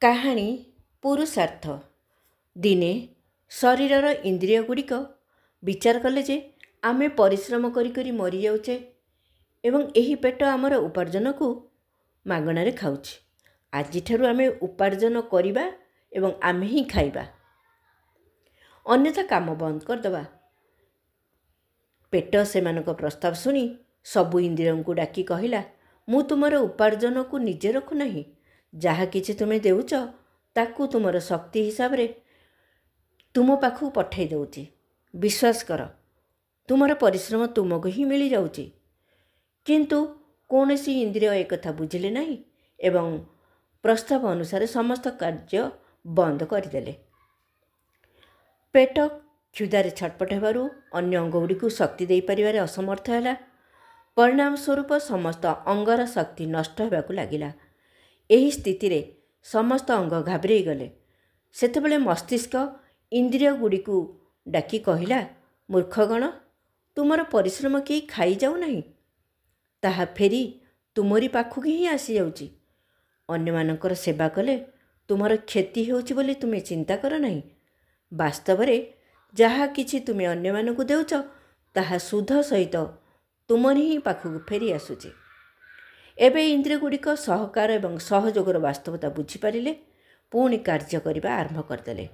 କାହାଣୀ ପୁରୁଷାର୍ଥ। ଦିନେ ଶରୀରର ଇନ୍ଦ୍ରିୟ ଗୁଡ଼ିକ ବିଚାର କଲେ ଯେ ଆମେ ପରିଶ୍ରମ କରି କରି ମରିଯାଉଛେ ଏବଂ ଏହି ପେଟ ଆମର ଉପାର୍ଜନକୁ ମାଗଣାରେ ଖାଉଛି। ଆଜିଠାରୁ ଆମେ ଉପାର୍ଜନ କରିବା ଏବଂ ଆମେ ହିଁ ଖାଇବା, ଅନ୍ୟଥା କାମ ବନ୍ଦ କରିଦେବା। ପେଟ ସେମାନଙ୍କ ପ୍ରସ୍ତାବ ଶୁଣି ସବୁ ଇନ୍ଦ୍ରିୟଙ୍କୁ ଡାକି କହିଲା, ମୁଁ ତୁମର ଉପାର୍ଜନକୁ ନିଜେ ରଖୁନାହିଁ। ଯାହା କିଛି ତୁମେ ଦେଉଛ ତାକୁ ତୁମର ଶକ୍ତି ହିସାବରେ ତୁମ ପାଖକୁ ପଠାଇ ଦେଉଛି। ବିଶ୍ୱାସ କର, ତୁମର ପରିଶ୍ରମ ତୁମକୁ ହିଁ ମିଳିଯାଉଛି। କିନ୍ତୁ କୌଣସି ଇନ୍ଦ୍ରିୟ ଏକଥା ବୁଝିଲେ ନାହିଁ ଏବଂ ପ୍ରସ୍ତାବ ଅନୁସାରେ ସମସ୍ତ କାର୍ଯ୍ୟ ବନ୍ଦ କରିଦେଲେ। ପେଟ କ୍ଷୁଧାରେ ଛଟପଟ ହେବାରୁ ଅନ୍ୟ ଅଙ୍ଗଗୁଡ଼ିକୁ ଶକ୍ତି ଦେଇପାରିବାରେ ଅସମର୍ଥ ହେଲା। ପରିଣାମ ସ୍ୱରୂପ ସମସ୍ତ ଅଙ୍ଗର ଶକ୍ତି ନଷ୍ଟ ହେବାକୁ ଲାଗିଲା। ଏହି ସ୍ଥିତିରେ ସମସ୍ତ ଅଙ୍ଗ ଘାବରେଇ ଗଲେ। ସେତେବେଳେ ମସ୍ତିଷ୍କ ଇନ୍ଦ୍ରିୟ ଗୁଡ଼ିକୁ ଡାକି କହିଲା, ମୂର୍ଖଗଣ, ତୁମର ପରିଶ୍ରମ କେହି ଖାଇଯାଉ ନାହିଁ, ତାହା ଫେରି ତୁମରି ପାଖକୁ ହିଁ ଆସିଯାଉଛି। ଅନ୍ୟମାନଙ୍କର ସେବା କଲେ ତୁମର କ୍ଷତି ହେଉଛି ବୋଲି ତୁମେ ଚିନ୍ତା କର ନାହିଁ। ବାସ୍ତବରେ ଯାହା କିଛି ତୁମେ ଅନ୍ୟମାନଙ୍କୁ ଦେଉଛ ତାହା ସୁଧ ସହିତ ତୁମରି ହିଁ ପାଖକୁ ଫେରି ଆସୁଛି। ଏବେ ଇନ୍ଦ୍ରିୟ ଗୁଡ଼ିକ ସହକାର ଏବଂ ସହଯୋଗର ବାସ୍ତବତା ବୁଝିପାରିଲେ, ପୁଣି କାର୍ଯ୍ୟ କରିବା ଆରମ୍ଭ କରିଦେଲେ।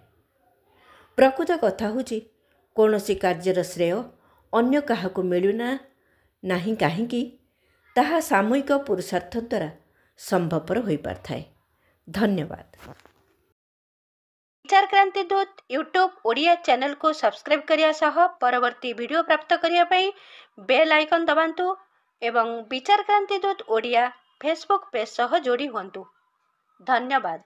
ପ୍ରକୃତ କଥା ହେଉଛି, କୌଣସି କାର୍ଯ୍ୟର ଶ୍ରେୟ ଅନ୍ୟ କାହାକୁ ମିଳୁନାହିଁ କାହିଁକି ତାହା ସାମୂହିକ ପୁରୁଷାର୍ଥ ଦ୍ୱାରା ସମ୍ଭବପର ହୋଇପାରିଥାଏ। ଧନ୍ୟବାଦ। ବିଚାରକ୍ରାନ୍ତି ଦୂତ ୟୁଟ୍ୟୁବ୍ ଓଡ଼ିଆ ଚ୍ୟାନେଲକୁ ସବସ୍କ୍ରାଇବ୍ କରିବା ସହ ପରବର୍ତ୍ତୀ ଭିଡ଼ିଓ ପ୍ରାପ୍ତ କରିବା ପାଇଁ ବେଲ୍ ଆଇକନ୍ ଦବାନ୍ତୁ ଏବଂ ବିଚାରକ୍ରାନ୍ତି ଦୂତ ଓଡ଼ିଆ ଫେସବୁକ୍ ପେଜ୍ ସହ ଯୋଡ଼ି ହୁଅନ୍ତୁ। ଧନ୍ୟବାଦ।